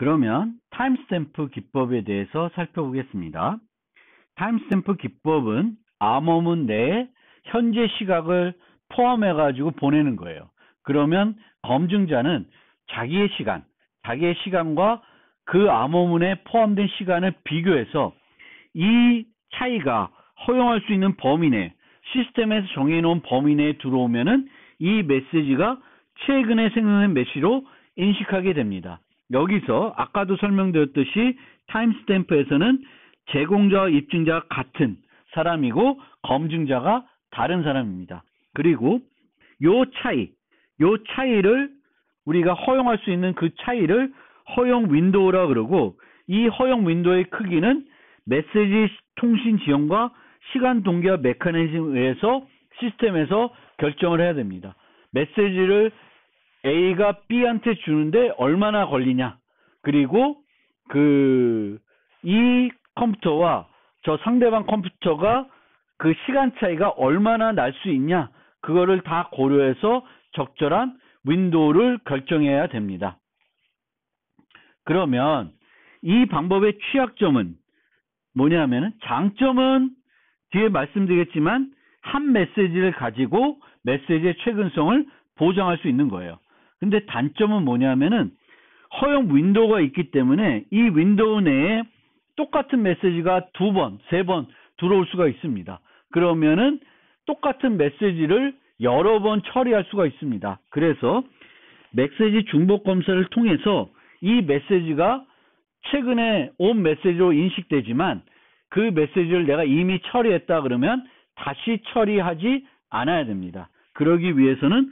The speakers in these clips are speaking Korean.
그러면 타임스탬프 기법에 대해서 살펴보겠습니다. 타임스탬프 기법은 암호문 내에 현재 시각을 포함해 가지고 보내는 거예요. 그러면 검증자는 자기의 시간과 그 암호문에 포함된 시간을 비교해서 이 차이가 허용할 수 있는 범위 내, 시스템에서 정해놓은 범위 내에 들어오면은 이 메시지가 최근에 생성된 메시지로 인식하게 됩니다. 여기서 아까도 설명드렸듯이 타임스탬프에서는 제공자와 입증자가 같은 사람이고 검증자가 다른 사람입니다. 그리고 요 차이를 우리가 허용할 수 있는 그 차이를 허용 윈도우라 그러고, 이 허용 윈도우의 크기는 메시지 통신 지연과 시간 동기화 메커니즘에 의해서 시스템에서 결정을 해야 됩니다. 메시지를 A가 B한테 주는데 얼마나 걸리냐, 그리고 이 컴퓨터와 저 상대방 컴퓨터가 그 시간 차이가 얼마나 날 수 있냐, 그거를 다 고려해서 적절한 윈도우를 결정해야 됩니다. 그러면 이 방법의 취약점은 뭐냐면은, 장점은 뒤에 말씀드리겠지만 한 메시지를 가지고 메시지의 최근성을 보장할 수 있는 거예요. 근데 단점은 뭐냐면은 허용 윈도우가 있기 때문에 이 윈도우 내에 똑같은 메시지가 2번, 3번 들어올 수가 있습니다. 그러면은 똑같은 메시지를 여러 번 처리할 수가 있습니다. 그래서 메시지 중복 검사를 통해서 이 메시지가 최근에 온 메시지로 인식되지만 그 메시지를 내가 이미 처리했다 그러면 다시 처리하지 않아야 됩니다. 그러기 위해서는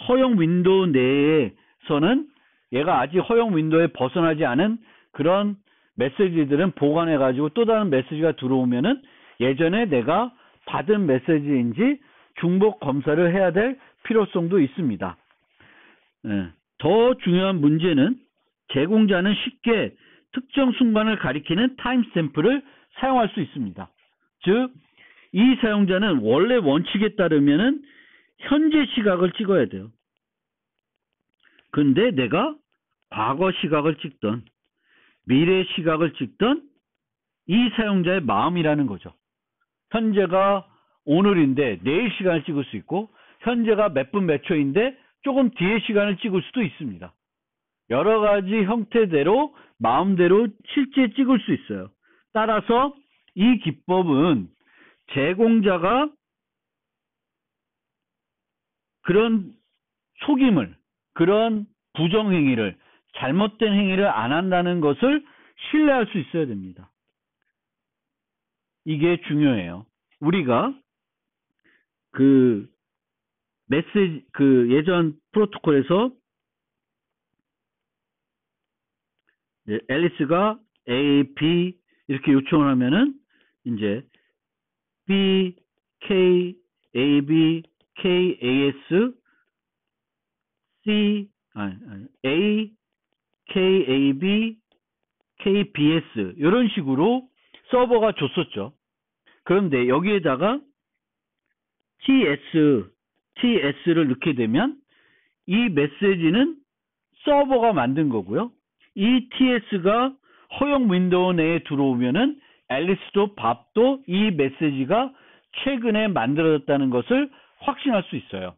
허용 윈도우 내에서는 얘가 아직 허용 윈도우에 벗어나지 않은 그런 메시지들은 보관해 가지고 또 다른 메시지가 들어오면은 예전에 내가 받은 메시지인지 중복 검사를 해야 될 필요성도 있습니다. 더 중요한 문제는 제공자는 쉽게 특정 순간을 가리키는 타임스탬프를 사용할 수 있습니다. 즉, 이 사용자는 원래 원칙에 따르면은 현재 시각을 찍어야 돼요. 근데 내가 과거 시각을 찍던 미래 시각을 찍던 이 사용자의 마음이라는 거죠. 현재가 오늘인데 내일 시간을 찍을 수 있고, 현재가 몇 분 몇 초인데 조금 뒤에 시간을 찍을 수도 있습니다. 여러 가지 형태대로 마음대로 실제 찍을 수 있어요. 따라서 이 기법은 제공자가 그런 속임을, 그런 부정행위를, 잘못된 행위를 안 한다는 것을 신뢰할 수 있어야 됩니다. 이게 중요해요. 우리가 예전 프로토콜에서 앨리스가 A, B 이렇게 요청을 하면은 이제 B, K, A, B, K, A, S, A, K, A, B, K, B, S 이런 식으로 서버가 줬었죠. 그런데 여기에다가 TS를 넣게 되면 이 메시지는 서버가 만든 거고요. 이 TS가 허용 윈도우 내에 들어오면은 앨리스도 밥도 이 메시지가 최근에 만들어졌다는 것을 확신할 수 있어요.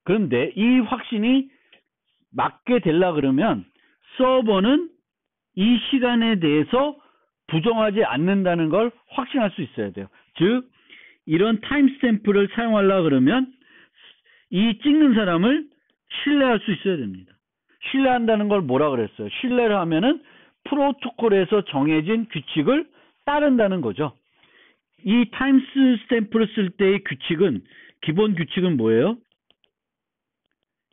그런데 이 확신이 맞게 되려 그러면 서버는 이 시간에 대해서 부정하지 않는다는 걸 확신할 수 있어야 돼요. 즉, 이런 타임스탬프를 사용하려 그러면 이 찍는 사람을 신뢰할 수 있어야 됩니다. 신뢰한다는 걸 뭐라 그랬어요? 신뢰를 하면은 프로토콜에서 정해진 규칙을 따른다는 거죠. 이 타임스탬프를 쓸 때의 규칙은, 기본 규칙은 뭐예요?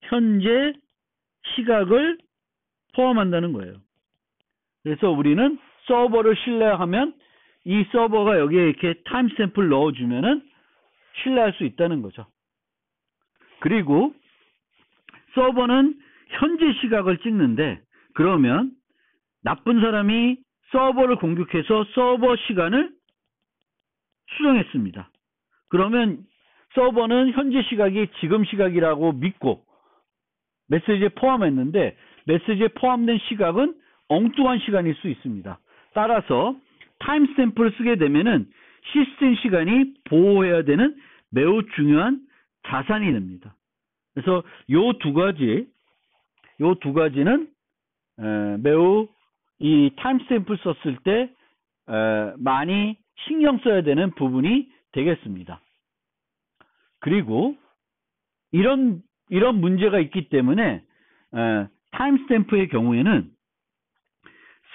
현재 시각을 포함한다는 거예요. 그래서 우리는 서버를 신뢰하면 이 서버가 여기에 이렇게 타임스탬프를 넣어주면은 신뢰할 수 있다는 거죠. 그리고 서버는 현재 시각을 찍는데, 그러면 나쁜 사람이 서버를 공격해서 서버 시간을 수정했습니다. 그러면 서버는 현재 시각이 지금 시각이라고 믿고 메시지에 포함했는데, 메시지에 포함된 시각은 엉뚱한 시간일 수 있습니다. 따라서 타임스탬프를 쓰게 되면은 시스템 시간이 보호해야 되는 매우 중요한 자산이 됩니다. 그래서 요 두 가지는 매우 이 타임스탬프를 썼을 때 많이 신경 써야 되는 부분이 되겠습니다. 그리고 이런 문제가 있기 때문에 타임스탬프의 경우에는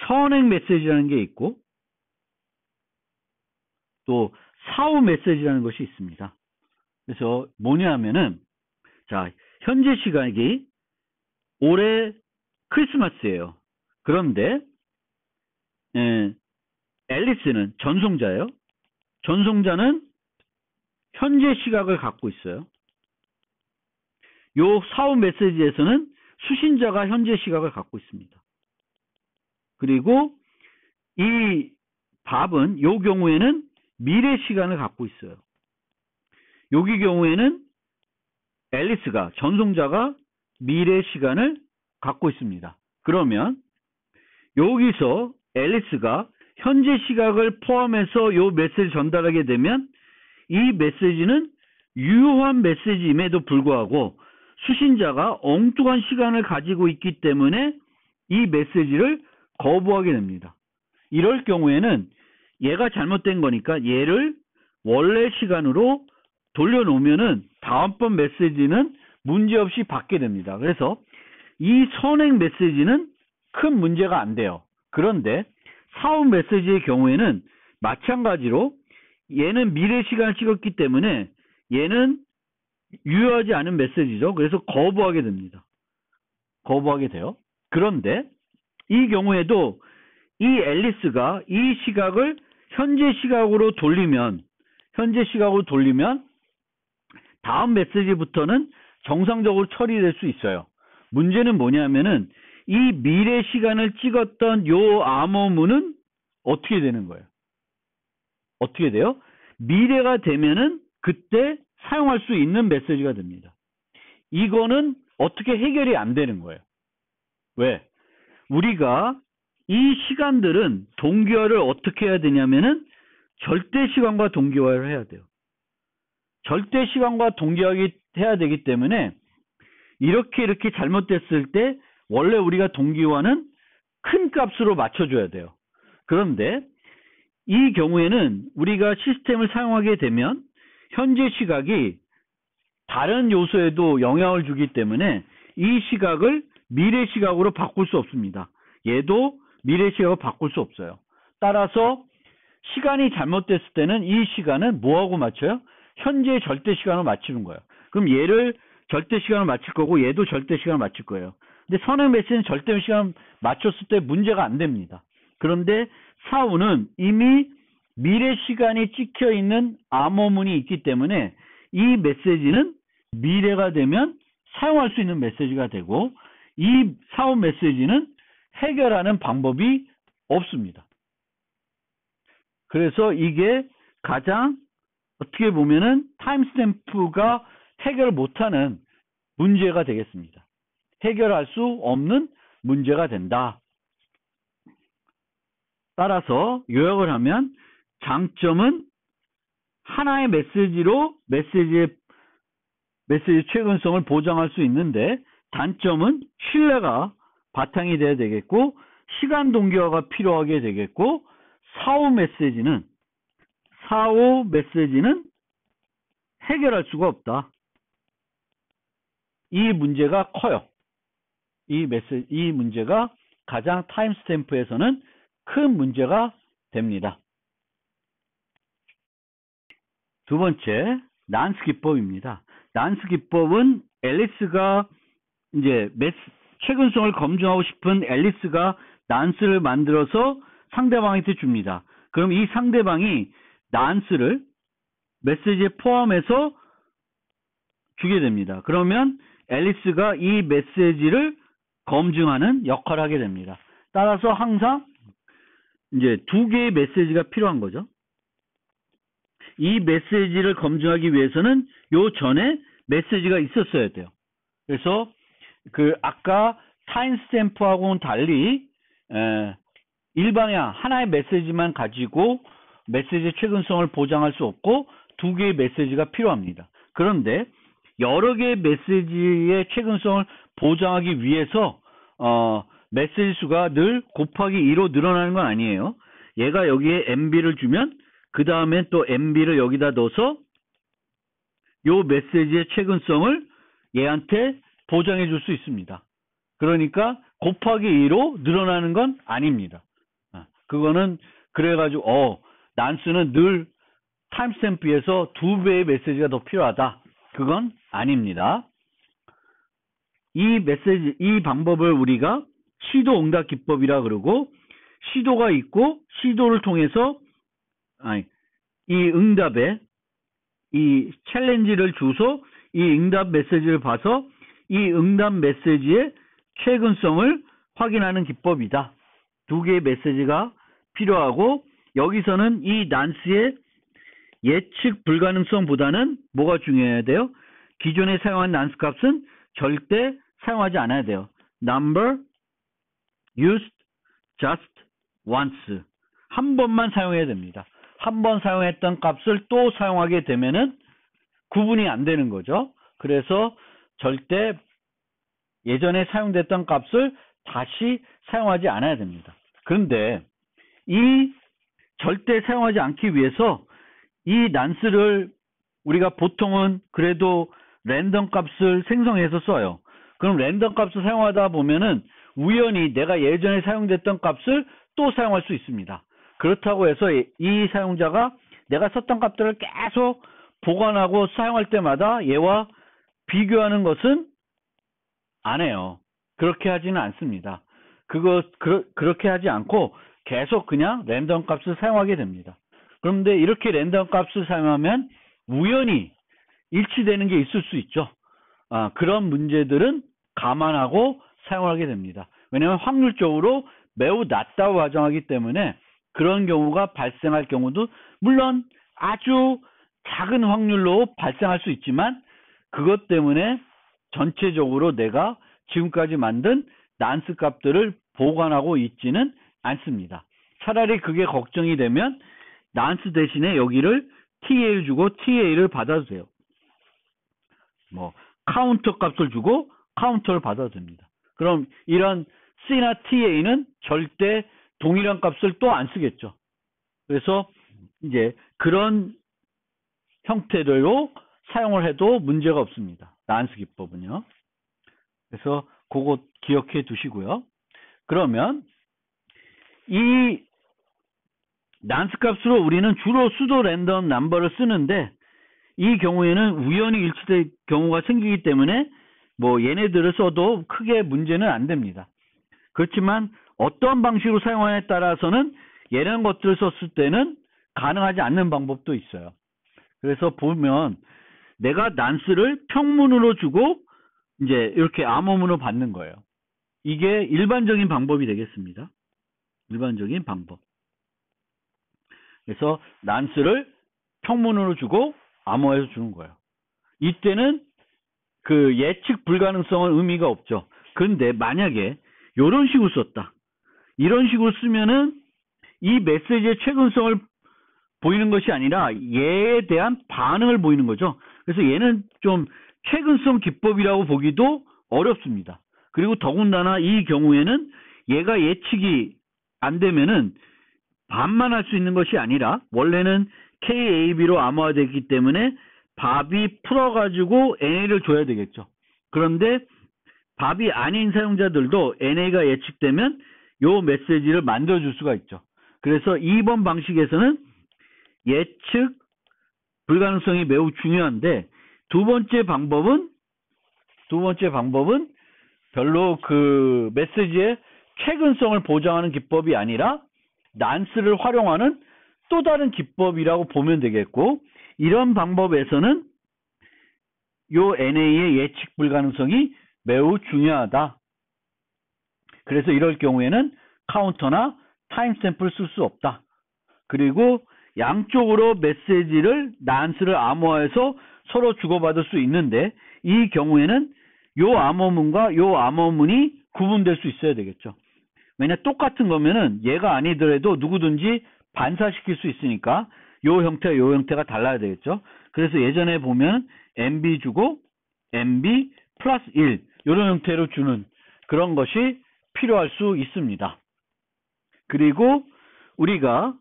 선행 메시지라는 게 있고 또 사후 메시지라는 것이 있습니다. 그래서 뭐냐 하면은 자, 현재 시각이 올해 크리스마스예요. 그런데 앨리스는 전송자예요. 전송자는 현재 시각을 갖고 있어요. 요 사후 메시지에서는 수신자가 현재 시각을 갖고 있습니다. 그리고 이 밥은 요 경우에는 미래 시간을 갖고 있어요. 여기 경우에는 앨리스가 전송자가 미래 시간을 갖고 있습니다. 그러면 여기서 앨리스가 현재 시각을 포함해서 요 메시지를 전달하게 되면 이 메시지는 유효한 메시지임에도 불구하고 수신자가 엉뚱한 시간을 가지고 있기 때문에 이 메시지를 거부하게 됩니다. 이럴 경우에는 얘가 잘못된 거니까 얘를 원래 시간으로 돌려놓으면은 다음번 메시지는 문제없이 받게 됩니다. 그래서 이 선행 메시지는 큰 문제가 안 돼요. 그런데 사후 메시지의 경우에는 마찬가지로 얘는 미래 시간을 찍었기 때문에 얘는 유효하지 않은 메시지죠. 그래서 거부하게 됩니다. 거부하게 돼요. 그런데 이 경우에도 이 앨리스가 이 시각을 현재 시각으로 돌리면 다음 메시지부터는 정상적으로 처리될 수 있어요. 문제는 뭐냐면은 이 미래 시간을 찍었던 요 암호문은 어떻게 되는 거예요? 어떻게 돼요? 미래가 되면은 그때 사용할 수 있는 메시지가 됩니다. 이거는 어떻게 해결이 안 되는 거예요. 왜? 우리가 이 시간들은 동기화를 어떻게 해야 되냐면은 절대 시간과 동기화를 해야 돼요. 절대 시간과 동기화해야 되기 때문에 이렇게 잘못됐을 때 원래 우리가 동기화는 큰 값으로 맞춰줘야 돼요. 그런데 이 경우에는 우리가 시스템을 사용하게 되면 현재 시각이 다른 요소에도 영향을 주기 때문에 이 시각을 미래 시각으로 바꿀 수 없습니다. 얘도 미래 시각으로 바꿀 수 없어요. 따라서 시간이 잘못됐을 때는 이 시간은 뭐하고 맞춰요? 현재 절대 시간으로 맞추는 거예요. 그럼 얘를 절대 시간으로 맞출 거고 얘도 절대 시간으로 맞출 거예요. 근데 선행 메시지는 절대 시간 맞췄을 때 문제가 안 됩니다. 그런데 사후는 이미 미래 시간이 찍혀 있는 암호문이 있기 때문에 이 메시지는 미래가 되면 사용할 수 있는 메시지가 되고 이 사후 메시지는 해결하는 방법이 없습니다. 그래서 이게 가장 어떻게 보면은 타임스탬프가 해결 못하는 문제가 되겠습니다. 해결할 수 없는 문제가 된다. 따라서 요약을 하면 장점은 하나의 메시지로 메시지의 최근성을 보장할 수 있는데 단점은 신뢰가 바탕이 돼야 되겠고 시간 동기화가 필요하게 되겠고 사후 메시지는 해결할 수가 없다. 이 문제가 커요. 이 문제가 가장 타임스탬프에서는 큰 문제가 됩니다. 두 번째, 난스 기법입니다. 난스 기법은 앨리스가 이제 최근성을 검증하고 싶은 앨리스가 난스를 만들어서 상대방한테 줍니다. 그럼 이 상대방이 난스를 메시지에 포함해서 주게 됩니다. 그러면 앨리스가 이 메시지를 검증하는 역할을 하게 됩니다. 따라서 항상 이제 두 개의 메시지가 필요한 거죠. 이 메시지를 검증하기 위해서는 요 전에 메시지가 있었어야 돼요. 그래서 그 아까 타임스탬프하고는 달리 일방향 하나의 메시지만 가지고 메시지의 최근성을 보장할 수 없고 두 개의 메시지가 필요합니다. 그런데 여러 개의 메시지의 최근성을 보장하기 위해서 메시지 수가 늘 곱하기 2로 늘어나는 건 아니에요. 얘가 여기에 MB를 주면 그 다음에 또 MB를 여기다 넣어서 요 메시지의 최근성을 얘한테 보장해 줄 수 있습니다. 그러니까 곱하기 2로 늘어나는 건 아닙니다. 그거는 그래가지고 난스는 늘 타임스탬프에서 2배의 메시지가 더 필요하다. 그건 아닙니다. 이 방법을 우리가 시도 응답 기법이라 그러고, 시도가 있고 시도를 통해서 이 응답에 이 챌린지를 주소 이 응답 메시지를 봐서 이 응답 메시지의 최근성을 확인하는 기법이다. 두 개의 메시지가 필요하고, 여기서는 이 난스의 예측 불가능성보다는 뭐가 중요해야 돼요? 기존에 사용한 난스 값은 절대 사용하지 않아야 돼요. Number used just once. 한 번만 사용해야 됩니다. 한 번 사용했던 값을 또 사용하게 되면은 구분이 안 되는 거죠. 그래서 절대 예전에 사용됐던 값을 다시 사용하지 않아야 됩니다. 그런데 이 절대 사용하지 않기 위해서 이 난스를 우리가 보통은 그래도 랜덤 값을 생성해서 써요. 그럼 랜덤 값을 사용하다 보면은 우연히 내가 예전에 사용됐던 값을 또 사용할 수 있습니다. 그렇다고 해서 이 사용자가 내가 썼던 값들을 계속 보관하고 사용할 때마다 얘와 비교하는 것은 안 해요. 그렇게 하지는 않습니다. 그렇게 하지 않고 계속 그냥 랜덤 값을 사용하게 됩니다. 그런데 이렇게 랜덤 값을 사용하면 우연히 일치되는 게 있을 수 있죠. 그런 문제들은 감안하고 사용하게 됩니다. 왜냐하면 확률적으로 매우 낮다고 가정하기 때문에 그런 경우가 발생할 경우도 물론 아주 작은 확률로 발생할 수 있지만, 그것 때문에 전체적으로 내가 지금까지 만든 난스 값들을 보관하고 있지는 않습니다. 차라리 그게 걱정이 되면 난스 대신에 여기를 TA를 주고 TA를 받아도 돼요. 카운터 값을 주고 카운터를 받아도 됩니다. 그럼 이런 C나 TA는 절대 동일한 값을 또 안 쓰겠죠. 그래서 이제 그런 형태로 사용을 해도 문제가 없습니다. 난스 기법은요. 그래서 그거 기억해 두시고요. 그러면 이 난스 값으로 우리는 주로 수도 랜덤 넘버를 쓰는데, 이 경우에는 우연히 일치될 경우가 생기기 때문에 얘네들을 써도 크게 문제는 안 됩니다. 그렇지만 어떤 방식으로 사용하냐에 따라서는 이런 것들을 썼을 때는 가능하지 않는 방법도 있어요. 그래서 보면 내가 난스를 평문으로 주고 이제 이렇게 암호문으로 받는 거예요. 이게 일반적인 방법이 되겠습니다. 일반적인 방법. 그래서 난스를 평문으로 주고 암호해서 주는 거예요. 이때는 그 예측 불가능성은 의미가 없죠. 그런데 만약에 이런 식으로 썼다. 이런 식으로 쓰면은 이 메시지의 최근성을 보이는 것이 아니라 얘에 대한 반응을 보이는 거죠. 그래서 얘는 좀 최근성 기법이라고 보기도 어렵습니다. 그리고 더군다나 이 경우에는 얘가 예측이 안 되면은 반만 할 수 있는 것이 아니라, 원래는 KAB로 암호화되기 때문에 밥이 풀어가지고 NA를 줘야 되겠죠. 그런데 밥이 아닌 사용자들도 NA가 예측되면 요 메시지를 만들어줄 수가 있죠. 그래서 2번 방식에서는 예측 불가능성이 매우 중요한데, 두 번째 방법은 별로 그 메시지의 최근성을 보장하는 기법이 아니라 난스를 활용하는 또 다른 기법이라고 보면 되겠고, 이런 방법에서는 요 NA의 예측 불가능성이 매우 중요하다. 그래서 이럴 경우에는 카운터나 타임스탬프를 쓸 수 없다. 그리고 양쪽으로 메시지를 난스를 암호화해서 서로 주고받을 수 있는데, 이 경우에는 요 암호문과 요 암호문이 구분될 수 있어야 되겠죠. 왜냐 똑같은 거면은 얘가 아니더라도 누구든지 반사시킬 수 있으니까 요 형태와 요 형태가 달라야 되겠죠. 그래서 예전에 보면 MB 주고 MB 플러스 1 이런 형태로 주는 그런 것이 필요할 수 있습니다. 그리고 우리가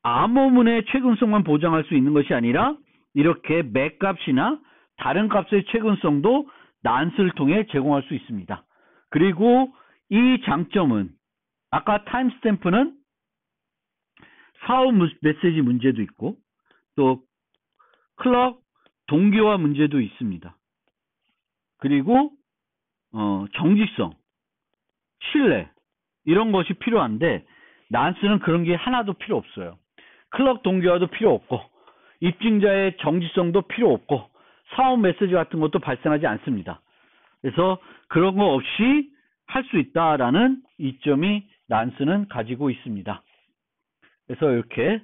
암호문의 최근성만 보장할 수 있는 것이 아니라 이렇게 맥값이나 다른 값의 최근성도 난스를 통해 제공할 수 있습니다. 그리고 이 장점은 아까 타임스탬프는 사후 메시지 문제도 있고 또 클럭 동기화 문제도 있습니다. 그리고 정직성, 신뢰 이런 것이 필요한데 난스는 그런 게 하나도 필요 없어요. 클럭 동기화도 필요 없고 입증자의 정직성도 필요 없고 사후 메시지 같은 것도 발생하지 않습니다. 그래서 그런 거 없이 할 수 있다라는 이점이 난스는 가지고 있습니다. 그래서 이렇게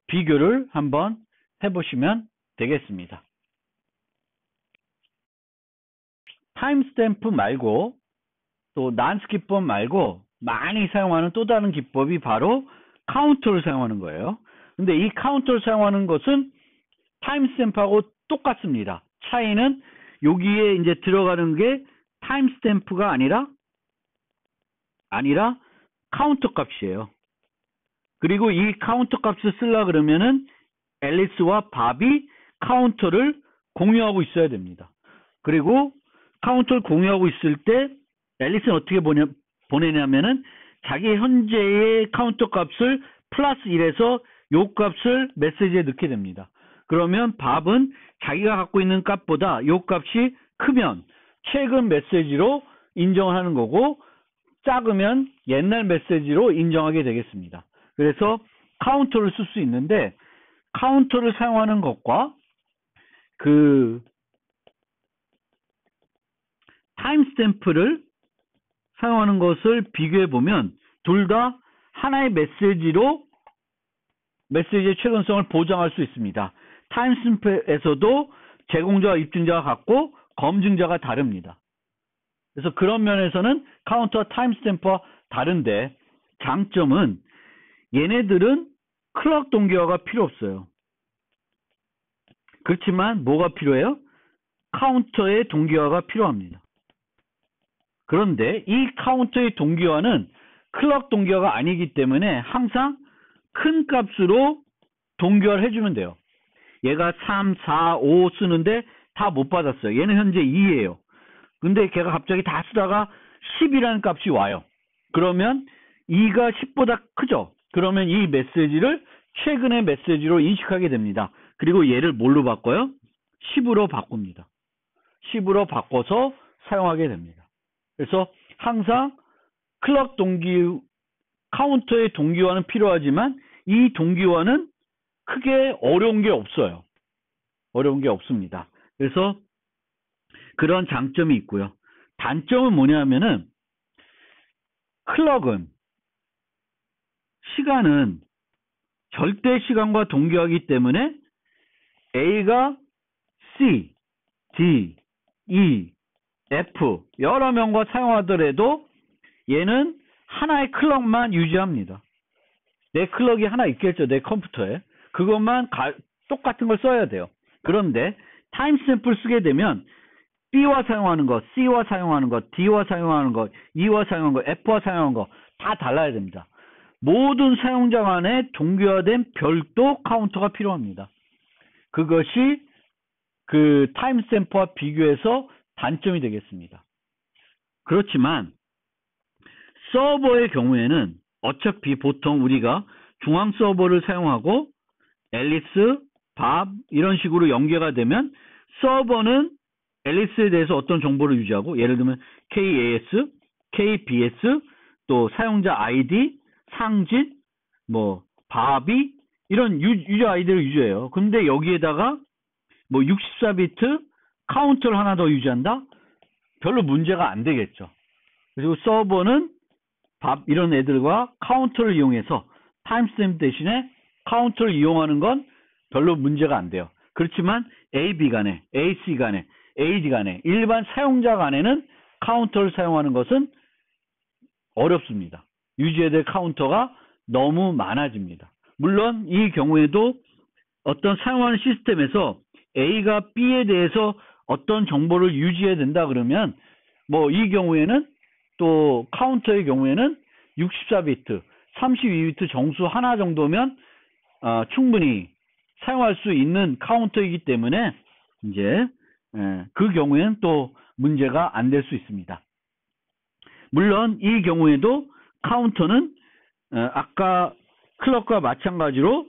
비교를 한번 해보시면 되겠습니다. 타임스탬프 말고 또 난스 기법 말고 많이 사용하는 또 다른 기법이 바로 카운터를 사용하는 거예요. 근데 이 카운터를 사용하는 것은 타임스탬프하고 똑같습니다. 차이는 여기에 이제 들어가는 게 타임스탬프가 아니라 카운터 값이에요. 그리고 이 카운터 값을 쓰려고 그러면은 앨리스와 밥이 카운터를 공유하고 있어야 됩니다. 그리고 카운터를 공유하고 있을 때 앨리스는 어떻게 보내냐면은 자기 현재의 카운터 값을 플러스 1에서 요 값을 메시지에 넣게 됩니다. 그러면 밥은 자기가 갖고 있는 값보다 요 값이 크면 최근 메시지로 인정하는 거고 작으면 옛날 메시지로 인정하게 되겠습니다. 그래서 카운터를 쓸 수 있는데 카운터를 사용하는 것과 그 타임스탬프를 사용하는 것을 비교해 보면 둘 다 하나의 메시지로 메시지의 최근성을 보장할 수 있습니다. 타임스탬프에서도 제공자와 입증자가 같고 검증자가 다릅니다. 그래서 그런 면에서는 카운터와 타임스탬프와 다른데 장점은 얘네들은 클럭 동기화가 필요 없어요. 그렇지만 뭐가 필요해요? 카운터의 동기화가 필요합니다. 그런데 이 카운터의 동기화는 클럭 동기화가 아니기 때문에 항상 큰 값으로 동기화를 해주면 돼요. 얘가 3, 4, 5 쓰는데 다 못 받았어요. 얘는 현재 2예요. 근데 걔가 갑자기 다 쓰다가 10이라는 값이 와요. 그러면 2가 10보다 크죠? 그러면 이 메시지를 최근의 메시지로 인식하게 됩니다. 그리고 얘를 뭘로 바꿔요? 10으로 바꿉니다. 10으로 바꿔서 사용하게 됩니다. 그래서 항상 클럭 카운터의 동기화는 필요하지만 이 동기화는 크게 어려운 게 없어요. 어려운 게 없습니다. 그래서 그런 장점이 있고요. 단점은 뭐냐면은 클럭은 시간은 절대 시간과 동기화이기 때문에 A가 C, D, E, F 여러 명과 사용하더라도 얘는 하나의 클럭만 유지합니다. 내 클럭이 하나 있겠죠. 내 컴퓨터에. 그것만 똑같은 걸 써야 돼요. 그런데 타임스탬프를 쓰게 되면 B와 사용하는 것, C와 사용하는 것, D와 사용하는 것, E와 사용하는 것, F와 사용하는 것 다 달라야 됩니다. 모든 사용자 간에 동기화된 별도 카운터가 필요합니다. 그것이 그 타임스탬프와 비교해서 단점이 되겠습니다. 그렇지만 서버의 경우에는 어차피 보통 우리가 중앙 서버를 사용하고 앨리스, 밥 이런 식으로 연계가 되면 서버는 앨리스에 대해서 어떤 정보를 유지하고 예를 들면 KAS, KBS 또 사용자 아이디, 상진, 뭐 밥이 이런 유저 아이디를 유지해요. 근데 여기에다가 뭐 64비트 카운터를 하나 더 유지한다? 별로 문제가 안 되겠죠. 그리고 서버는 밥 이런 애들과 카운터를 이용해서 타임스탬프 대신에 카운터를 이용하는 건 별로 문제가 안 돼요. 그렇지만 AB 간에, AC 간에, AD 간에, 일반 사용자 간에는 카운터를 사용하는 것은 어렵습니다. 유지해야 될 카운터가 너무 많아집니다. 물론 이 경우에도 어떤 사용하는 시스템에서 A가 B에 대해서 어떤 정보를 유지해야 된다 그러면 뭐 이 경우에는 또 카운터의 경우에는 64비트, 32비트 정수 하나 정도면 충분히 사용할 수 있는 카운터이기 때문에 이제 그 경우에는 또 문제가 안 될 수 있습니다. 물론 이 경우에도 카운터는 아까 클럭과 마찬가지로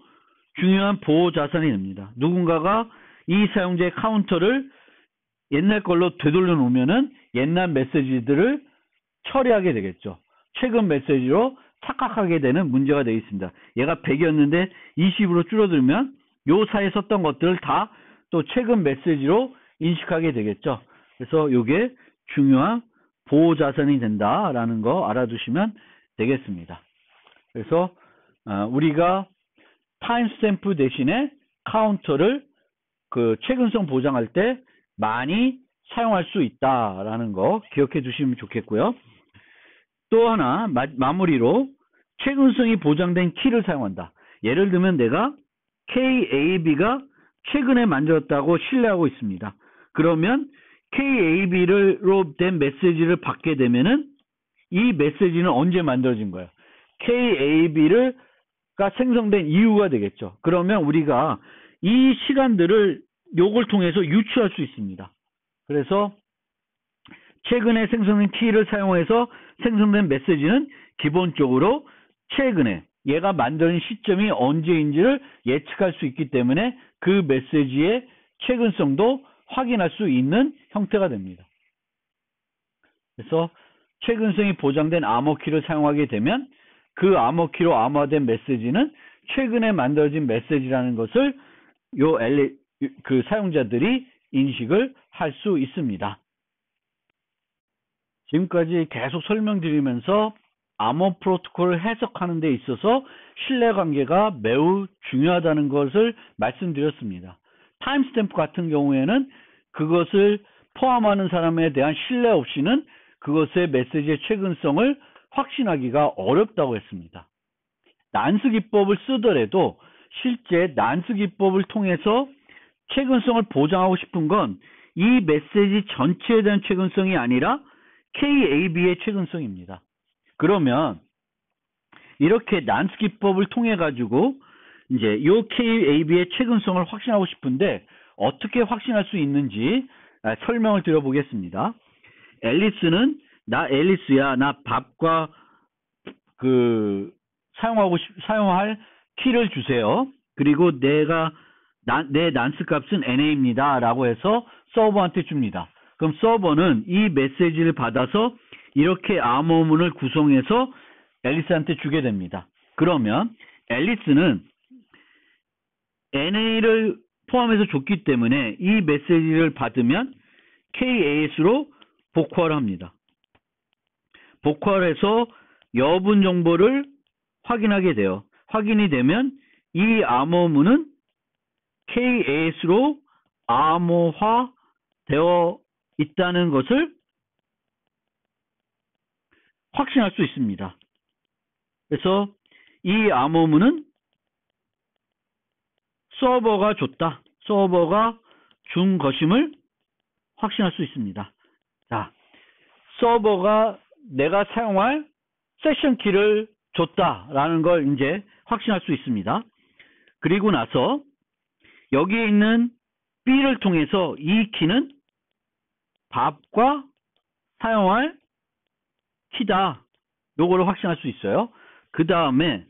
중요한 보호 자산이 됩니다. 누군가가 이 사용자의 카운터를 옛날 걸로 되돌려 놓으면은 옛날 메시지들을 처리하게 되겠죠. 최근 메시지로 착각하게 되는 문제가 되어 있습니다. 얘가 100이었는데 20으로 줄어들면 요 사이에 썼던 것들을 다 또 최근 메시지로 인식하게 되겠죠. 그래서 이게 중요한 보호 자산이 된다라는 거 알아두시면 되겠습니다. 그래서 우리가 타임스탬프 대신에 카운터를 그 최근성 보장할 때 많이 사용할 수 있다라는 거 기억해 두시면 좋겠고요. 또 하나 마무리로 최근성이 보장된 키를 사용한다. 예를 들면 내가 KAB가 최근에 만들었다고 신뢰하고 있습니다. 그러면 KAB로 된 메시지를 받게 되면은 이 메시지는 언제 만들어진 거예요? KAB가 생성된 이유가 되겠죠. 그러면 우리가 이 시간들을 요걸 통해서 유추할 수 있습니다. 그래서 최근에 생성된 키를 사용해서 생성된 메시지는 기본적으로 최근에 얘가 만드는 시점이 언제인지를 예측할 수 있기 때문에 그 메시지의 최근성도 확인할 수 있는 형태가 됩니다. 그래서 최근성이 보장된 암호키를 사용하게 되면 그 암호키로 암호화된 메시지는 최근에 만들어진 메시지라는 것을 그 사용자들이 인식을 할 수 있습니다. 지금까지 계속 설명드리면서 암호 프로토콜을 해석하는 데 있어서 신뢰관계가 매우 중요하다는 것을 말씀드렸습니다. 타임스탬프 같은 경우에는 그것을 포함하는 사람에 대한 신뢰 없이는 그것의 메시지의 최근성을 확신하기가 어렵다고 했습니다. 난스 기법을 쓰더라도 실제 난스 기법을 통해서 최근성을 보장하고 싶은 건 이 메시지 전체에 대한 최근성이 아니라 KAB의 최근성입니다. 그러면 이렇게 난스 기법을 통해 가지고 이제 이 KAB의 최근성을 확신하고 싶은데 어떻게 확신할 수 있는지 설명을 드려보겠습니다. 앨리스는 나 앨리스야, 나 밥과 사용할 키를 주세요. 그리고 내 난스 값은 NA입니다. 라고 해서 서버한테 줍니다. 그럼 서버는 이 메시지를 받아서 이렇게 암호문을 구성해서 앨리스한테 주게 됩니다. 그러면 앨리스는 NA를 포함해서 줬기 때문에 이 메시지를 받으면 KAS로 복화를 합니다. 복화를 해서 여분 정보를 확인하게 돼요. 확인이 되면 이 암호문은 KAS로 암호화되어 있다는 것을 확신할 수 있습니다. 그래서 이 암호문은 서버가 줬다. 서버가 준 것임을 확신할 수 있습니다. 자, 서버가 내가 사용할 세션 키를 줬다라는 걸 이제 확신할 수 있습니다. 그리고 나서 여기에 있는 B를 통해서 이 키는 밥과 사용할 키다. 요거를 확신할 수 있어요. 그 다음에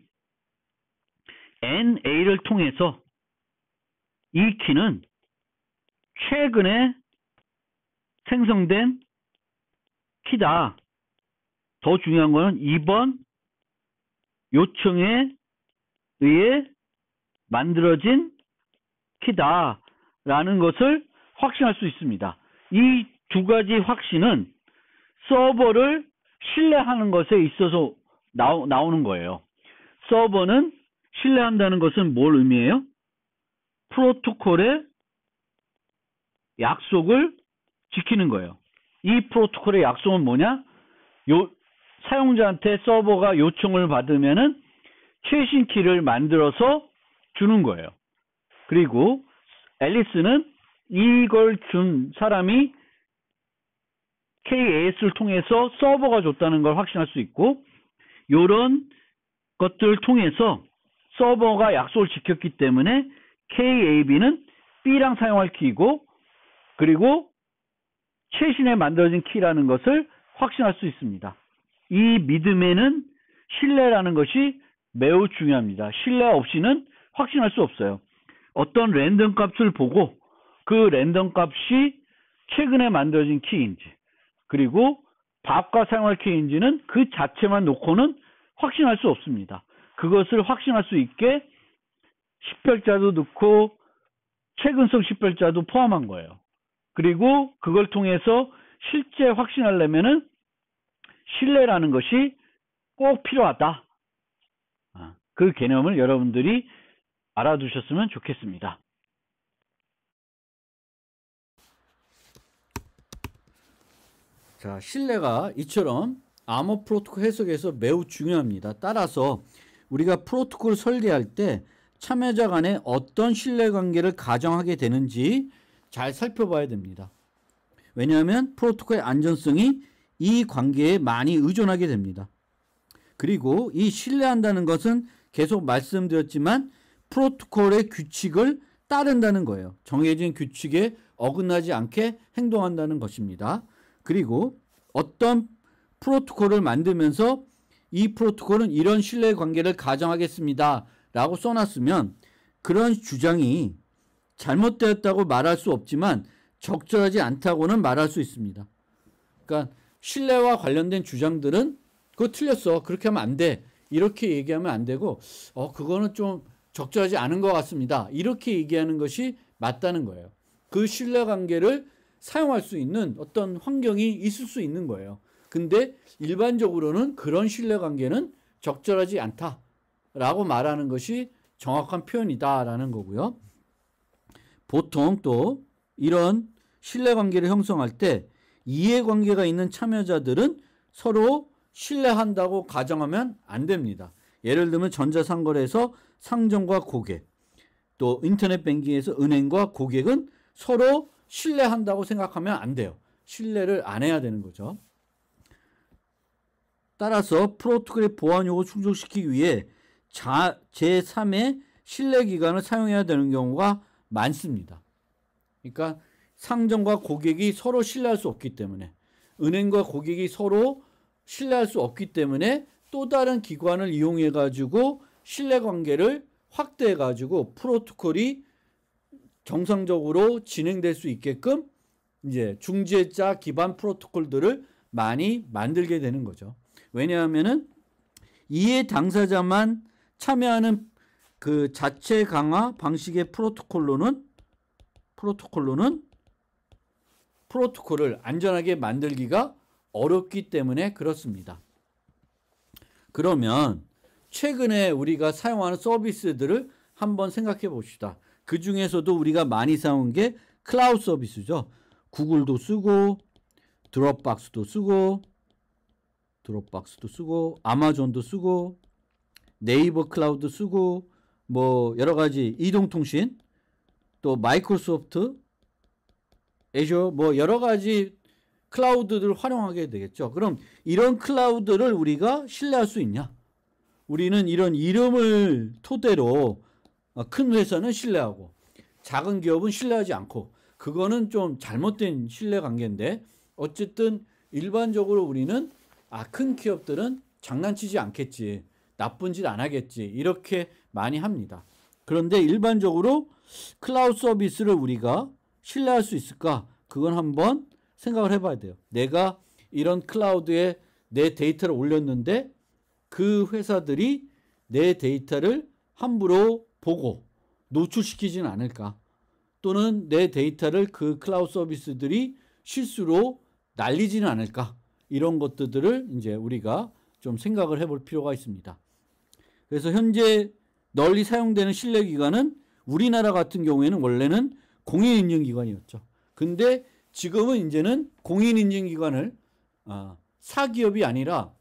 NA를 통해서 이 키는 최근에 생성된 키다. 더 중요한 거는 이번 요청에 의해 만들어진 키다라는 것을 확신할 수 있습니다. 이 두 가지 확신은 서버를 신뢰하는 것에 있어서 나오는 거예요. 서버는 신뢰한다는 것은 뭘 의미해요? 프로토콜의 약속을 지키는 거예요. 이 프로토콜의 약속은 뭐냐? 사용자한테 서버가 요청을 받으면은 최신 키를 만들어서 주는 거예요. 그리고 앨리스는 이걸 준 사람이 KAS를 통해서 서버가 줬다는 걸 확신할 수 있고, 이런 것들을 통해서 서버가 약속을 지켰기 때문에 KAB는 B랑 사용할 키이고, 그리고 최신에 만들어진 키라는 것을 확신할 수 있습니다. 이 믿음에는 신뢰라는 것이 매우 중요합니다. 신뢰 없이는 확신할 수 없어요. 어떤 랜덤 값을 보고 그 랜덤 값이 최근에 만들어진 키인지, 그리고 밥과 사용할 키인지는 그 자체만 놓고는 확신할 수 없습니다. 그것을 확신할 수 있게 10별자도 넣고 최근성 10별자도 포함한 거예요. 그리고 그걸 통해서 실제 확신하려면은 신뢰라는 것이 꼭 필요하다. 그 개념을 여러분들이 알아두셨으면 좋겠습니다. 자, 신뢰가 이처럼 암호 프로토콜 해석에서 매우 중요합니다. 따라서 우리가 프로토콜을 설계할 때 참여자 간에 어떤 신뢰 관계를 가정하게 되는지 잘 살펴봐야 됩니다. 왜냐하면 프로토콜의 안전성이 이 관계에 많이 의존하게 됩니다. 그리고 이 신뢰한다는 것은 계속 말씀드렸지만 프로토콜의 규칙을 따른다는 거예요. 정해진 규칙에 어긋나지 않게 행동한다는 것입니다. 그리고 어떤 프로토콜을 만들면서 이 프로토콜은 이런 신뢰 관계를 가정하겠습니다 라고 써놨으면 그런 주장이 잘못되었다고 말할 수 없지만 적절하지 않다고는 말할 수 있습니다. 그러니까 신뢰와 관련된 주장들은 그거 틀렸어, 그렇게 하면 안 돼, 이렇게 얘기하면 안 되고 그거는 좀 적절하지 않은 것 같습니다, 이렇게 얘기하는 것이 맞다는 거예요. 그 신뢰관계를 사용할 수 있는 어떤 환경이 있을 수 있는 거예요. 근데 일반적으로는 그런 신뢰관계는 적절하지 않다라고 말하는 것이 정확한 표현이다라는 거고요. 보통 또 이런 신뢰관계를 형성할 때 이해관계가 있는 참여자들은 서로 신뢰한다고 가정하면 안 됩니다. 예를 들면 전자상거래에서 상점과 고객, 또 인터넷 뱅킹에서 은행과 고객은 서로 신뢰한다고 생각하면 안 돼요. 신뢰를 안 해야 되는 거죠. 따라서 프로토콜의 보안 요구를 충족시키기 위해 제3의 신뢰기관을 사용해야 되는 경우가 많습니다. 그러니까 상점과 고객이 서로 신뢰할 수 없기 때문에, 은행과 고객이 서로 신뢰할 수 없기 때문에 또 다른 기관을 이용해 가지고 신뢰관계를 확대해 가지고 프로토콜이 정상적으로 진행될 수 있게끔 이제 중재자 기반 프로토콜들을 많이 만들게 되는 거죠. 왜냐하면은 이해 당사자만 참여하는 그 자체 강화 방식의 프로토콜로는 프로토콜을 안전하게 만들기가 어렵기 때문에 그렇습니다. 그러면 최근에 우리가 사용하는 서비스들을 한번 생각해 봅시다. 그 중에서도 우리가 많이 사용한 게 클라우드 서비스죠. 구글도 쓰고 드롭박스도 쓰고 아마존도 쓰고 네이버 클라우드 쓰고 뭐 여러 가지 이동통신, 또 마이크로소프트 애저 뭐 여러 가지 클라우드들을 활용하게 되겠죠. 그럼 이런 클라우드를 우리가 신뢰할 수 있냐? 우리는 이런 이름을 토대로 큰 회사는 신뢰하고 작은 기업은 신뢰하지 않고, 그거는 좀 잘못된 신뢰관계인데, 어쨌든 일반적으로 우리는 큰 기업들은 장난치지 않겠지, 나쁜 짓 안 하겠지, 이렇게 많이 합니다. 그런데 일반적으로 클라우드 서비스를 우리가 신뢰할 수 있을까? 그건 한번 생각을 해봐야 돼요. 내가 이런 클라우드에 내 데이터를 올렸는데 그 회사들이 내 데이터를 함부로 보고 노출시키지는 않을까? 또는 내 데이터를 그 클라우드 서비스들이 실수로 날리지는 않을까? 이런 것들을 이제 우리가 좀 생각을 해볼 필요가 있습니다. 그래서 현재 널리 사용되는 신뢰기관은 우리나라 같은 경우에는 원래는 공인인증기관이었죠. 근데 지금은 이제는 공인인증기관을 사기업이 아니라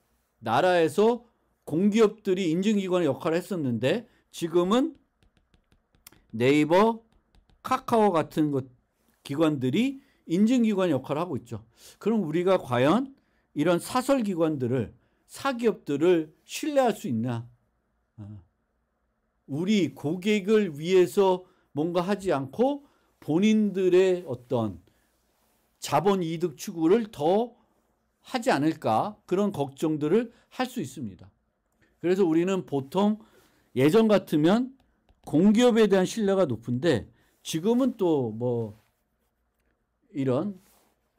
나라에서 공기업들이 인증기관의 역할을 했었는데 지금은 네이버, 카카오 같은 기관들이 인증기관의 역할을 하고 있죠. 그럼 우리가 과연 이런 사설기관들을, 사기업들을 신뢰할 수 있나? 우리 고객을 위해서 뭔가 하지 않고 본인들의 어떤 자본이득 추구를 더 하지 않을까? 그런 걱정들을 할 수 있습니다. 그래서 우리는 보통 예전 같으면 공기업에 대한 신뢰가 높은데 지금은 또 뭐 이런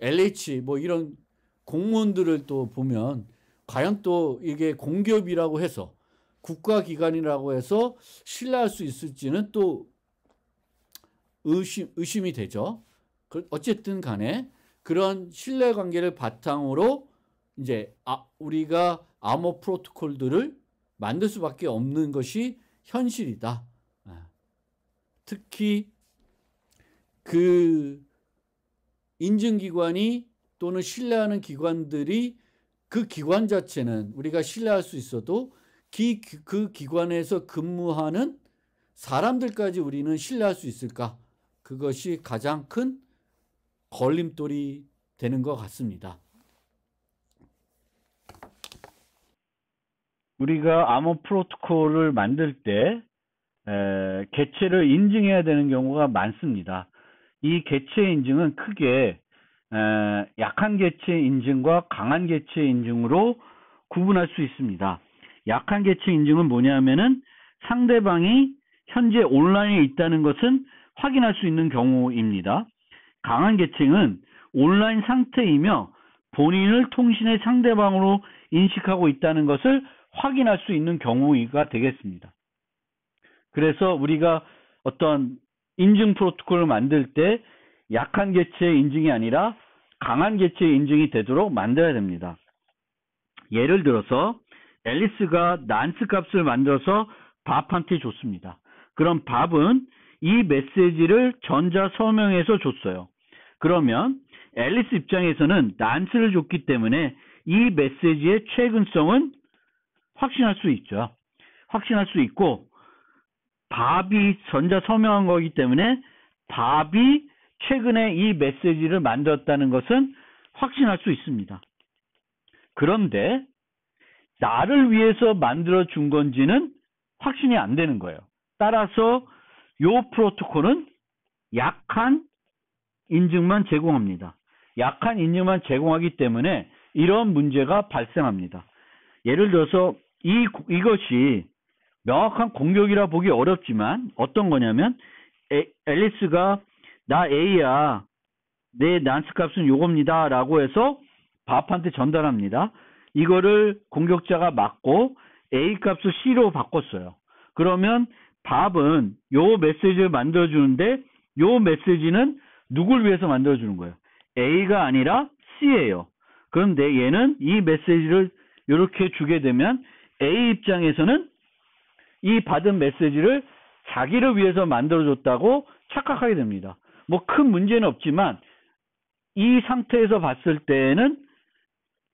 LH 뭐 이런 공무원들을 또 보면 과연 또 이게 공기업이라고 해서 국가기관이라고 해서 신뢰할 수 있을지는 또 의심이 되죠. 어쨌든 간에 그런 신뢰관계를 바탕으로 이제 우리가 암호 프로토콜들을 만들 수밖에 없는 것이 현실이다. 특히 그 인증기관이 또는 신뢰하는 기관들이 그 기관 자체는 우리가 신뢰할 수 있어도 그 기관에서 근무하는 사람들까지 우리는 신뢰할 수 있을까? 그것이 가장 큰 걸림돌이 되는 것 같습니다. 우리가 암호 프로토콜을 만들 때 개체를 인증해야 되는 경우가 많습니다. 이 개체 인증은 크게 약한 개체 인증과 강한 개체 인증으로 구분할 수 있습니다. 약한 개체 인증은 뭐냐면은 상대방이 현재 온라인에 있다는 것은 확인할 수 있는 경우입니다. 강한 계층은 온라인 상태이며 본인을 통신의 상대방으로 인식하고 있다는 것을 확인할 수 있는 경우가 되겠습니다. 그래서 우리가 어떤 인증 프로토콜을 만들 때 약한 개체의 인증이 아니라 강한 개체의 인증이 되도록 만들어야 됩니다. 예를 들어서 앨리스가 난스 값을 만들어서 밥한테 줬습니다. 그럼 밥은 이 메시지를 전자 서명해서 줬어요. 그러면 앨리스 입장에서는 난스를 줬기 때문에 이 메시지의 최근성은 확신할 수 있죠. 확신할 수 있고 밥이 전자 서명한 거기 때문에 밥이 최근에 이 메시지를 만들었다는 것은 확신할 수 있습니다. 그런데 나를 위해서 만들어 준 건지는 확신이 안 되는 거예요. 따라서 이 프로토콜은 약한 인증만 제공합니다. 약한 인증만 제공하기 때문에 이런 문제가 발생합니다. 예를 들어서 이것이 명확한 공격이라 보기 어렵지만 어떤 거냐면 앨리스가 나 A야, 내 난스 값은 요겁니다 라고 해서 밥한테 전달합니다. 이거를 공격자가 맞고 A 값을 C로 바꿨어요. 그러면 밥은 요 메시지를 만들어주는데 요 메시지는 누굴 위해서 만들어주는 거예요? A가 아니라 C예요. 그런데 얘는 이 메시지를 이렇게 주게 되면 A 입장에서는 이 받은 메시지를 자기를 위해서 만들어줬다고 착각하게 됩니다. 뭐 큰 문제는 없지만 이 상태에서 봤을 때는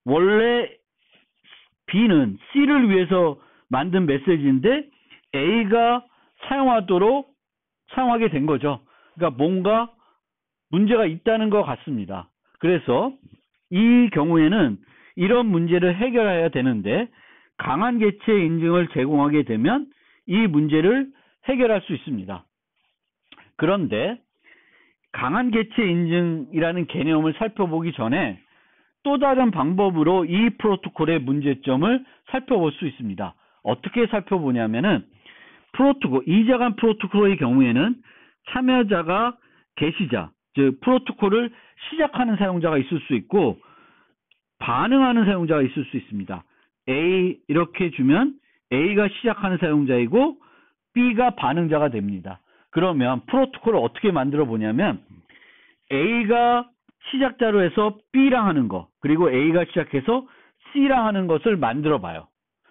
원래 B는 C를 위해서 만든 메시지인데 A가 사용하게 된 거죠. 그러니까 뭔가 문제가 있다는 것 같습니다. 그래서 이 경우에는 이런 문제를 해결해야 되는데 강한 개체 인증을 제공하게 되면 이 문제를 해결할 수 있습니다. 그런데 강한 개체 인증이라는 개념을 살펴보기 전에 또 다른 방법으로 이 프로토콜의 문제점을 살펴볼 수 있습니다. 어떻게 살펴보냐면은 이자간 프로토콜의 경우에는 참여자가 게시자, 즉 프로토콜을 시작하는 사용자가 있을 수 있고 반응하는 사용자가 있을 수 있습니다. A 이렇게 주면 A가 시작하는 사용자이고 B가 반응자가 됩니다. 그러면 프로토콜을 어떻게 만들어 보냐면 A가 시작자로 해서 B랑 하는 거, 그리고 A가 시작해서 C랑 하는 것을 만들어 봐요.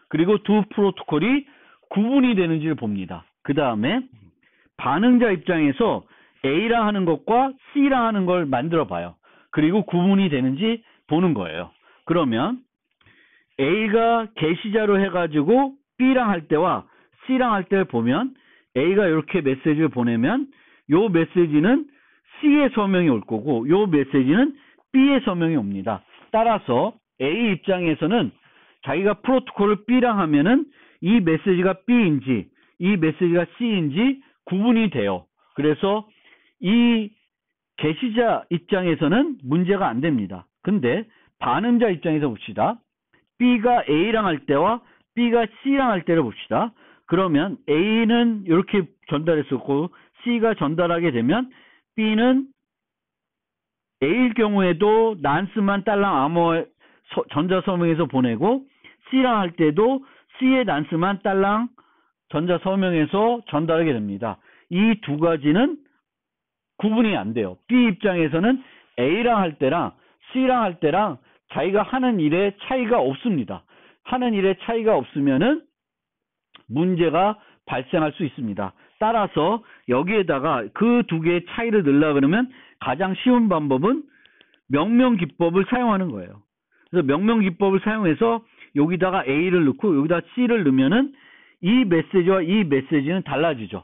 그리고 두 프로토콜이 구분이 되는지를 봅니다. 그 다음에 반응자 입장에서 A랑 하는 것과 C랑 하는 걸 만들어 봐요. 그리고 구분이 되는지 보는 거예요. 그러면 A가 게시자로 해가지고 B랑 할 때와 C랑 할 때를 보면 A가 이렇게 메시지를 보내면 요 메시지는 C의 서명이 올 거고 요 메시지는 B의 서명이 옵니다. 따라서 A 입장에서는 자기가 프로토콜을 B랑 하면은 이 메시지가 B인지 이 메시지가 C인지 구분이 돼요. 그래서 이 게시자 입장에서는 문제가 안 됩니다. 근데 반응자 입장에서 봅시다. B가 A랑 할 때와 B가 C랑 할 때를 봅시다. 그러면 A는 이렇게 전달했었고 C가 전달하게 되면 B는 A일 경우에도 난스만 딸랑 암호 전자서명에서 보내고 C랑 할 때도 C의 난스만 딸랑 전자서명에서 전달하게 됩니다. 이 두 가지는 구분이 안 돼요. B 입장에서는 A랑 할 때랑 C랑 할 때랑 자기가 하는 일에 차이가 없습니다. 하는 일에 차이가 없으면은 문제가 발생할 수 있습니다. 따라서 여기에다가 그 두 개의 차이를 넣으려고 그러면 가장 쉬운 방법은 명명기법을 사용하는 거예요. 그래서 명명기법을 사용해서 여기다가 A를 넣고 여기다 C를 넣으면은 이 메시지와 이 메시지는 달라지죠.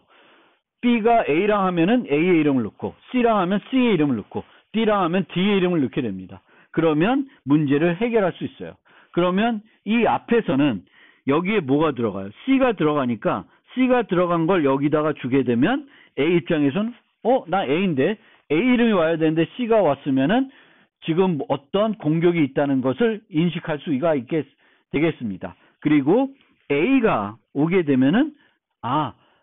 B가 A랑 하면은 A의 이름을 넣고 C랑 하면 C의 이름을 넣고 D랑 하면 D의 이름을 넣게 됩니다. 그러면 문제를 해결할 수 있어요. 그러면 이 앞에서는 여기에 뭐가 들어가요? C가 들어가니까 C가 들어간 걸 여기다가 주게 되면 A 입장에서는 나 A인데 A 이름이 와야 되는데 C가 왔으면은 지금 어떤 공격이 있다는 것을 인식할 수가 되겠습니다. 그리고 A가 오게 되면은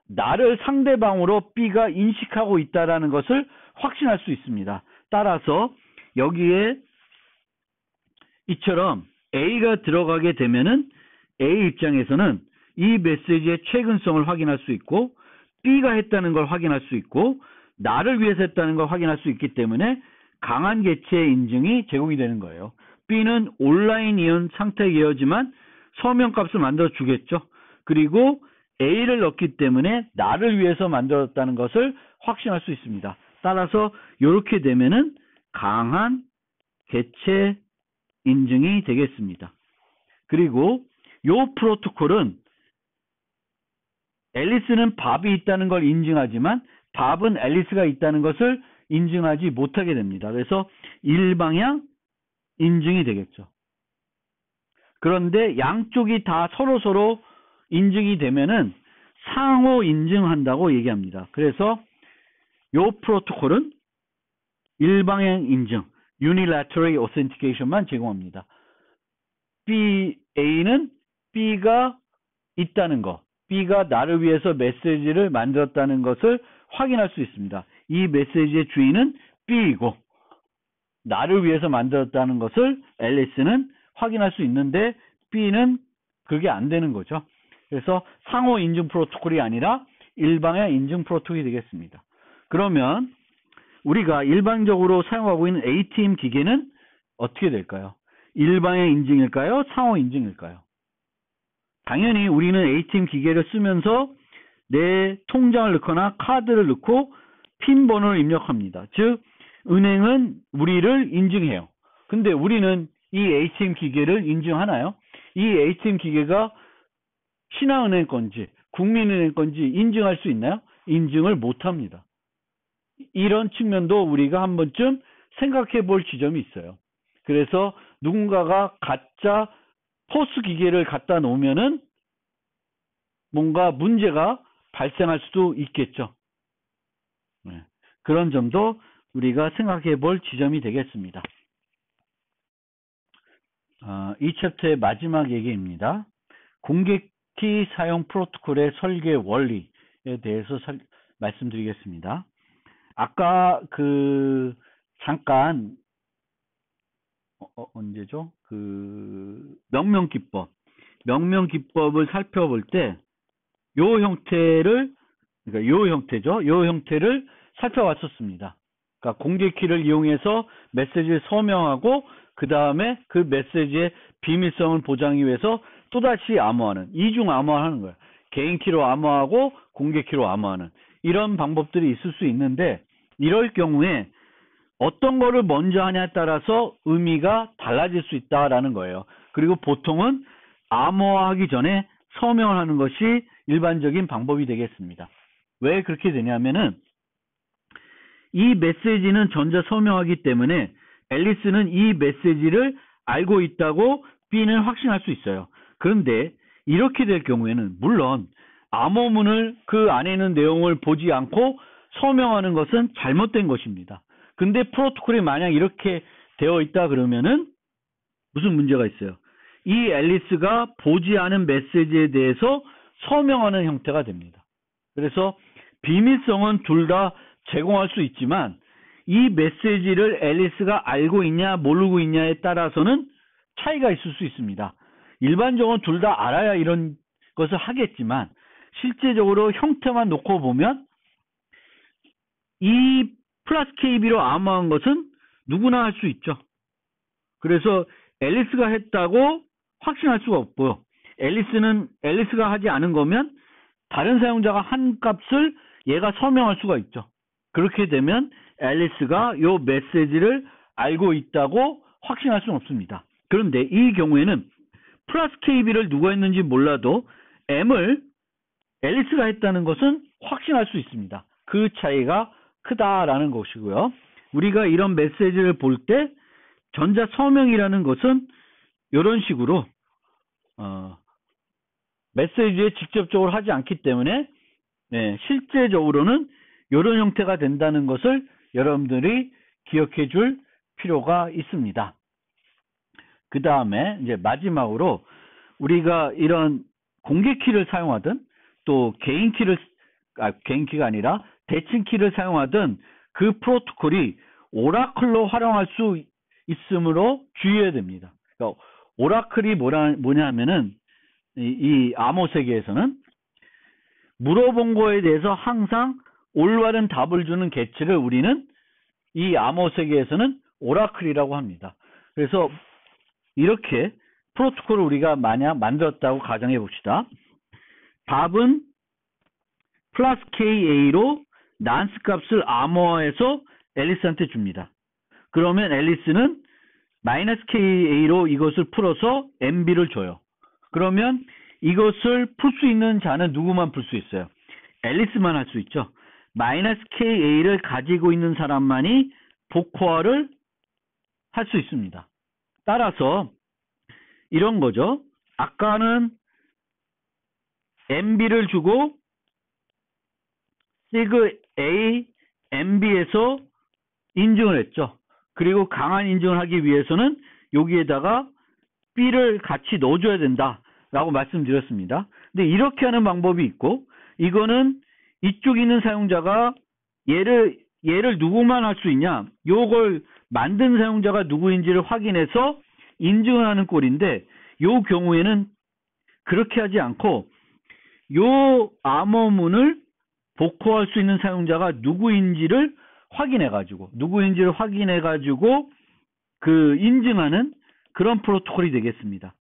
나를 상대방으로 B가 인식하고 있다라는 것을 확신할 수 있습니다. 따라서 여기에 이처럼 A가 들어가게 되면은 A 입장에서는 이 메시지의 최근성을 확인할 수 있고 B가 했다는 걸 확인할 수 있고 나를 위해서 했다는 걸 확인할 수 있기 때문에 강한 개체의 인증이 제공이 되는 거예요. B는 온라인 이온 상태이어지만 서명값을 만들어 주겠죠. 그리고 A를 넣기 때문에 나를 위해서 만들었다는 것을 확신할 수 있습니다. 따라서 이렇게 되면은 강한 개체 인증이 되겠습니다. 그리고 요 프로토콜은 앨리스는 밥이 있다는 걸 인증하지만 밥은 앨리스가 있다는 것을 인증하지 못하게 됩니다. 그래서 일방향 인증이 되겠죠. 그런데 양쪽이 다 서로 인증이 되면은 상호 인증한다고 얘기합니다. 그래서 요 프로토콜은 일방향 인증, unilateral authentication만 제공합니다. A는 B가 있다는 거, B가 나를 위해서 메시지를 만들었다는 것을 확인할 수 있습니다. 이 메시지의 주인은 B이고 나를 위해서 만들었다는 것을 앨리스는 확인할 수 있는데 B는 그게 안 되는 거죠. 그래서 상호 인증 프로토콜이 아니라 일방향 인증 프로토콜이 되겠습니다. 그러면 우리가 일반적으로 사용하고 있는 ATM 기계는 어떻게 될까요? 일방향 인증일까요? 상호 인증일까요? 당연히 우리는 ATM 기계를 쓰면서 내 통장을 넣거나 카드를 넣고 핀 번호를 입력합니다. 즉 은행은 우리를 인증해요. 근데 우리는 이 ATM 기계를 인증하나요? 이 ATM 기계가 신한은행 건지 국민은행 건지 인증할 수 있나요? 인증을 못합니다. 이런 측면도 우리가 한 번쯤 생각해 볼 지점이 있어요. 그래서 누군가가 가짜 포스 기계를 갖다 놓으면은 뭔가 문제가 발생할 수도 있겠죠. 그런 점도 우리가 생각해 볼 지점이 되겠습니다. 이 챕터의 마지막 얘기입니다. 공개키 사용 프로토콜의 설계 원리에 대해서 말씀드리겠습니다. 아까 잠깐 언제죠? 명명기법을 살펴볼 때 요 형태를 그러니까 요 형태죠. 요 형태를 살펴봤었습니다. 그러니까 공개키를 이용해서 메시지를 서명하고 그 다음에 그 메시지의 비밀성을 보장하기 위해서 또다시 암호하는 이중 암호하는 거예요. 개인키로 암호하고 공개키로 암호하는 이런 방법들이 있을 수 있는데 이럴 경우에 어떤 거를 먼저 하냐에 따라서 의미가 달라질 수 있다라는 거예요. 그리고 보통은 암호화하기 전에 서명을 하는 것이 일반적인 방법이 되겠습니다. 왜 그렇게 되냐면은 이 메시지는 전자 서명하기 때문에 앨리스는 이 메시지를 알고 있다고 B는 확신할 수 있어요. 그런데 이렇게 될 경우에는 물론 암호문을 그 안에 있는 내용을 보지 않고 서명하는 것은 잘못된 것입니다. 근데 프로토콜이 만약 이렇게 되어 있다 그러면은 무슨 문제가 있어요? 이 앨리스가 보지 않은 메시지에 대해서 서명하는 형태가 됩니다. 그래서 비밀성은 둘 다 제공할 수 있지만 이 메시지를 앨리스가 알고 있냐 모르고 있냐에 따라서는 차이가 있을 수 있습니다. 일반적으로 둘 다 알아야 이런 것을 하겠지만 실제적으로 형태만 놓고 보면 이 플러스 KB로 암호한 것은 누구나 할 수 있죠. 그래서 앨리스가 했다고 확신할 수가 없고요. 앨리스가 하지 않은 거면 다른 사용자가 한 값을 얘가 서명할 수가 있죠. 그렇게 되면 앨리스가 이 메시지를 알고 있다고 확신할 수는 없습니다. 그런데 이 경우에는 플러스 KB를 누가 했는지 몰라도 M을 앨리스가 했다는 것은 확신할 수 있습니다. 그 차이가 크다라는 것이고요. 우리가 이런 메시지를 볼 때 전자 서명이라는 것은 이런 식으로 메시지에 직접적으로 하지 않기 때문에 실제적으로는 이런 형태가 된다는 것을 여러분들이 기억해 줄 필요가 있습니다. 그 다음에 이제 마지막으로 우리가 이런 공개 키를 사용하든 또 개인 키가 아니라 대칭 키를 사용하든 그 프로토콜이 오라클로 활용할 수 있으므로 주의해야 됩니다. 그러니까 오라클이 뭐냐 하면은 이 암호 세계에서는 물어본 거에 대해서 항상 올바른 답을 주는 개체를 우리는 이 암호 세계에서는 오라클이라고 합니다. 그래서 이렇게 프로토콜을 우리가 만약 만들었다고 가정해 봅시다. 답은 플러스 KA로 난스 값을 암호화해서 앨리스한테 줍니다. 그러면 앨리스는 마이너스 KA로 이것을 풀어서 MB를 줘요. 그러면 이것을 풀 수 있는 자는 누구만 풀 수 있어요? 앨리스만 할 수 있죠. 마이너스 KA를 가지고 있는 사람만이 복호화를 할 수 있습니다. 따라서 이런 거죠. 아까는 MB를 주고 시그 A, MB에서 인증을 했죠. 그리고 강한 인증을 하기 위해서는 여기에다가 B를 같이 넣어줘야 된다라고 말씀드렸습니다. 근데 이렇게 하는 방법이 있고 이거는 이쪽에 있는 사용자가 얘를 누구만 할 수 있냐? 요걸 만든 사용자가 누구인지를 확인해서 인증을 하는 꼴인데 요 경우에는 그렇게 하지 않고 요 암호문을 복호할 수 있는 사용자가 누구인지를 확인해가지고 그 인증하는 그런 프로토콜이 되겠습니다.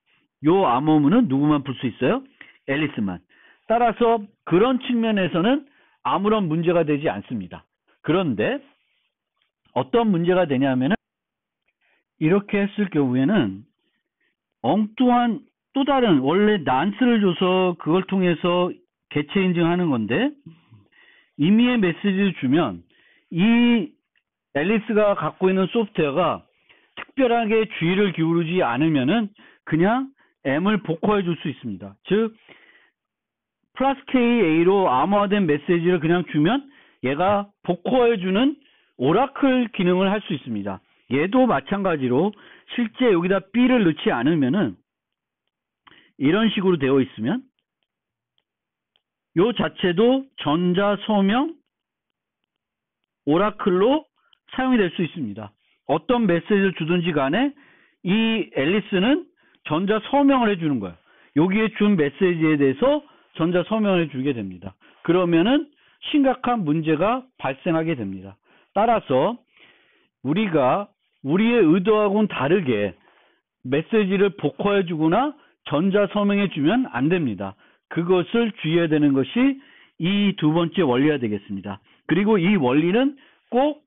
요 암호문은 누구만 풀 수 있어요? 앨리스만. 따라서 그런 측면에서는 아무런 문제가 되지 않습니다. 그런데 어떤 문제가 되냐면은 이렇게 했을 경우에는 엉뚱한 또 다른 원래 난스를 줘서 그걸 통해서 개체 인증하는 건데 임의의 메시지를 주면 이 앨리스가 갖고 있는 소프트웨어가 특별하게 주의를 기울이지 않으면은 그냥 M을 복호해 줄 수 있습니다. 즉 플러스 KA로 암호화된 메시지를 그냥 주면 얘가 복호해 주는 오라클 기능을 할 수 있습니다. 얘도 마찬가지로 실제 여기다 B를 넣지 않으면은 이런 식으로 되어 있으면 요 자체도 전자 서명 오라클로 사용이 될 수 있습니다. 어떤 메시지를 주든지 간에 이 앨리스는 전자 서명을 해주는 거예요. 여기에 준 메시지에 대해서 전자 서명을 해주게 됩니다. 그러면은 심각한 문제가 발생하게 됩니다. 따라서 우리가 우리의 의도하고는 다르게 메시지를 복호해주거나 전자 서명해주면 안 됩니다. 그것을 주의해야 되는 것이 이 두 번째 원리가 되겠습니다. 그리고 이 원리는 꼭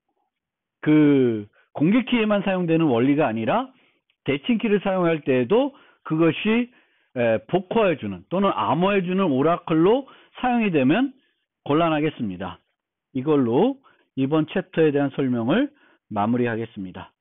그 공개키에만 사용되는 원리가 아니라 대칭키를 사용할 때에도 그것이 복호해주는 또는 암호해주는 오라클로 사용이 되면 곤란하겠습니다. 이걸로 이번 챕터에 대한 설명을 마무리하겠습니다.